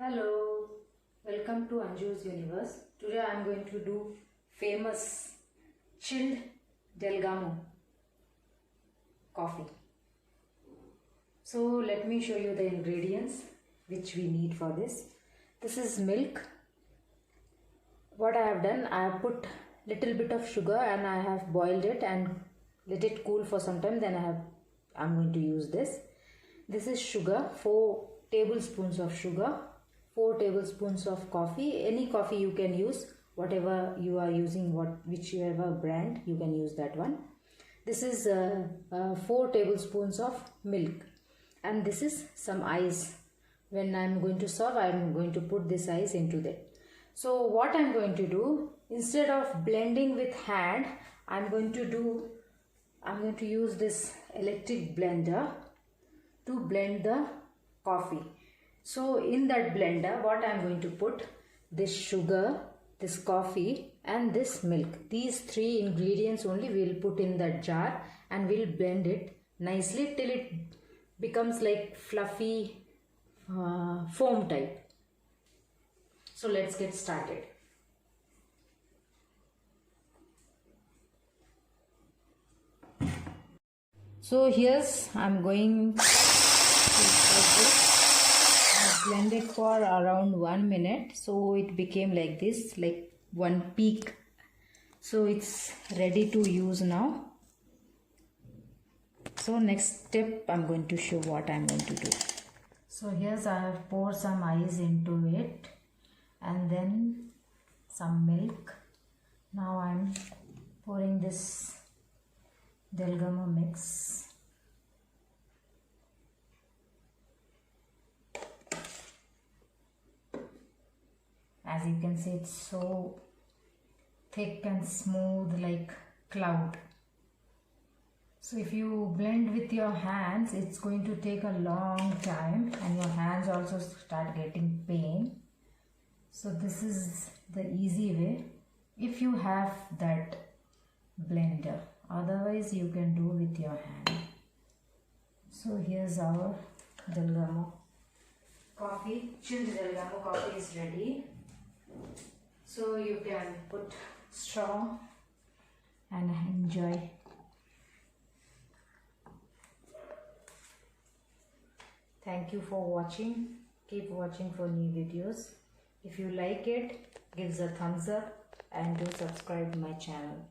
Hello, welcome to Anjus universe. Today I am going to do famous chilled Dalgona coffee. So let me show you the ingredients which we need for this. This is milk. What I have done, I have put little bit of sugar and I have boiled it and let it cool for some time. Then I'm going to use this. This is sugar, 4 tablespoons of sugar. 4 tablespoons of coffee. Any coffee you can use, whatever you are using, whichever brand you can use that one. This is 4 tablespoons of milk, and this is some ice. When I am going to serve, I am going to put this ice into that. So what I am going to do, instead of blending with hand, I am going to use this electric blender to blend the coffee. So in that blender, what I am going to put, this sugar, this coffee and this milk. These 3 ingredients only we will put in that jar and we will blend it nicely till it becomes like fluffy foam type. So let's get started. So here's I'm going to blend it for around 1 minute, so it became like this, like one peak. So it's ready to use now. So next step, I'm going to show what I'm going to do. So here's I have poured some ice into it and then some milk. Now I'm pouring this Dalgona mix. As you can see, it's so thick and smooth like cloud. So if you blend with your hands, it's going to take a long time and your hands also start getting pain. So this is the easy way if you have that blender. Otherwise you can do with your hand. So here's our Dalgona coffee. Chilled Dalgona coffee is ready. So you can put straw and enjoy. Thank you for watching. Keep watching for new videos. If you like it, give a thumbs up and do subscribe my channel.